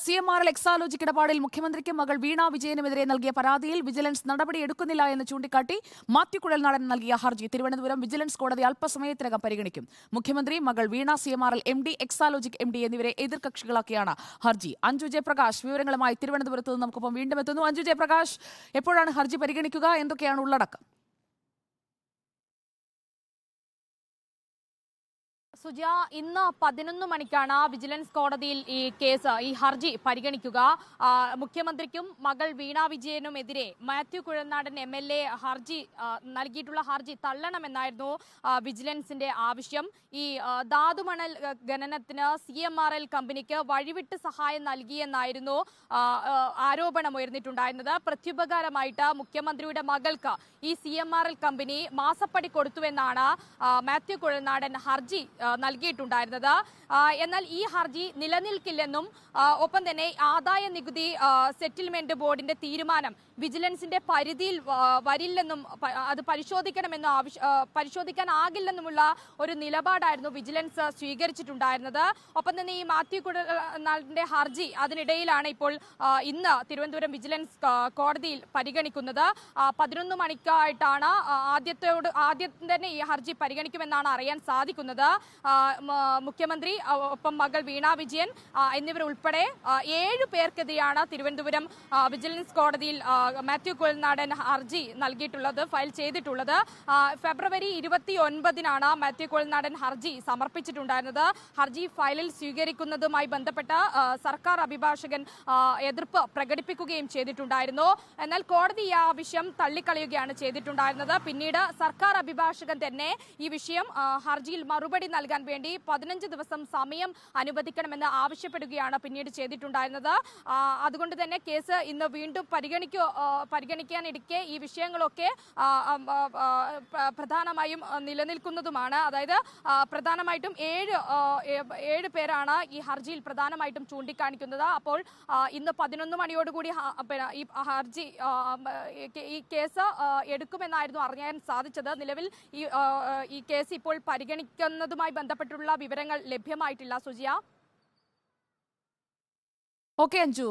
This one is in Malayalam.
CMRL എക്സാലോജിക് ഇടപാടിൽ മുഖ്യമന്ത്രിക്കും മകൾ വീണ വിജയനുമെതിരെ നൽകിയ പരാതിയിൽ വിജിലൻസ് നടപടിയെടുക്കുന്നില്ല എന്ന് ചൂണ്ടിക്കാട്ടി മാത്യു കുഴൽനാടൻ നൽകിയ ഹർജി തിരുവനന്തപുരം വിജിലൻസ് കോടതി അല്പസമയത്തിനകം പരിഗണിക്കും. മുഖ്യമന്ത്രി, മകൾ വീണ, CMRL MD, എക്സാലോജിക് MD എന്നിവരെ എതിർകക്ഷികളാക്കിയാണ് ഹർജി. അഞ്ജു ജയപ്രകാശ് വിവരങ്ങളുമായി തിരുവനന്തപുരത്ത് നിന്ന് നമുക്കൊപ്പം വീണ്ടും എത്തുന്നു. അഞ്ജു ജയപ്രകാശ്, എപ്പോഴാണ് ഹർജി പരിഗണിക്കുക? എന്തൊക്കെയാണ് ഉള്ളടക്കം? സുജ, ഇന്ന് 11 മണിക്കാണ് വിജിലൻസ് കോടതിയിൽ ഈ ഹർജി പരിഗണിക്കുക. മുഖ്യമന്ത്രിക്കും മകൾ വീണ വിജയനുമെതിരെ മാത്യു കുഴൽനാടൻ MLA നൽകിയിട്ടുള്ള ഹർജി തള്ളണമെന്നായിരുന്നു വിജിലൻസിന്റെ ആവശ്യം. ഈ ധാതുമണൽ ഖനനത്തിന് CMRL കമ്പനിക്ക് വഴിവിട്ട് സഹായം നൽകിയെന്നായിരുന്നു ആരോപണം ഉയർന്നിട്ടുണ്ടായിരുന്നത്. പ്രത്യുപകാരമായിട്ട് മുഖ്യമന്ത്രിയുടെ മകൾക്ക് ഈ CMRL കമ്പനി മാസപ്പടി കൊടുത്തുവെന്നാണ് മാത്യു കുഴൽനാടൻ ഹർജി നൽകിയിട്ടുണ്ടായിരുന്നത്. എന്നാൽ ഈ ഹർജി നിലനിൽക്കില്ലെന്നും ഒപ്പം തന്നെ ആദായ നികുതി സെറ്റിൽമെന്റ് ബോർഡിന്റെ തീരുമാനം വിജിലൻസിന്റെ പരിധിയിൽ വരില്ലെന്നും അത് പരിശോധിക്കാനാകില്ലെന്നുമുള്ള ഒരു നിലപാടായിരുന്നു വിജിലൻസ് സ്വീകരിച്ചിട്ടുണ്ടായിരുന്നത്. ഒപ്പം തന്നെ ഈ മാത്യു കുഴൽനാടന്റെ ഹർജി അതിനിടയിലാണ് ഇപ്പോൾ ഇന്ന് തിരുവനന്തപുരം വിജിലൻസ് കോടതിയിൽ പരിഗണിക്കുന്നത്. 11 മണിക്കായിട്ടാണ് ആദ്യം തന്നെ ഈ ഹർജി പരിഗണിക്കുമെന്നാണ് അറിയാൻ സാധിക്കുന്നത്. മുഖ്യമന്ത്രി, ഒപ്പം മകൾ വീണ വിജയൻ എന്നിവരുൾപ്പെടെ 7 പേർക്കെതിരെയാണ് തിരുവനന്തപുരം വിജിലൻസ് കോടതിയിൽ മാത്യു കുഴൽനാടൻ ഹർജി ഫയൽ ചെയ്തിട്ടുള്ളത്. ഫെബ്രുവരി 29-നാണ് മാത്യു കുഴൽനാടൻ ഹർജി സമർപ്പിച്ചിട്ടുണ്ടായിരുന്നത്. ഹർജി ഫയലിൽ സ്വീകരിക്കുന്നതുമായി ബന്ധപ്പെട്ട സർക്കാർ അഭിഭാഷകൻ എതിർപ്പ് പ്രകടിപ്പിക്കുകയും ചെയ്തിട്ടുണ്ടായിരുന്നു. എന്നാൽ കോടതി ഈ ആവശ്യം തള്ളിക്കളയുകയാണ് ചെയ്തിട്ടുണ്ടായിരുന്നത്. പിന്നീട് സർക്കാർ അഭിഭാഷകൻ തന്നെ ഈ വിഷയം ഹർജിയിൽ മറുപടി നൽകാൻ വേണ്ടി 15 ദിവസം സമയം അനുവദിക്കണമെന്ന് ആവശ്യപ്പെടുകയാണ് പിന്നീട് ചെയ്തിട്ടുണ്ടായിരുന്നത്. അതുകൊണ്ട് തന്നെ കേസ് ഇന്ന് വീണ്ടും പരിഗണിക്കാനിരിക്കെ ഈ വിഷയങ്ങളൊക്കെ പ്രധാനമായും നിലനിൽക്കുന്നതുമാണ്. അതായത് പ്രധാനമായിട്ടും 7 പേരാണ് ഈ ഹർജിയിൽ പ്രധാനമായിട്ടും ചൂണ്ടിക്കാണിക്കുന്നത്. അപ്പോൾ ഇന്ന് 11 മണിയോടുകൂടി ഈ കേസ് എടുക്കുമെന്നായിരുന്നു അറിയാൻ സാധിച്ചത്. നിലവിൽ ഈ കേസ് ഇപ്പോൾ പരിഗണിക്കുന്നതുമായി ബന്ധപ്പെട്ടുള്ള വിവരങ്ങൾ ലഭ്യമായിട്ടില്ല. സുജിയ. ഓക്കെ അഞ്ജു.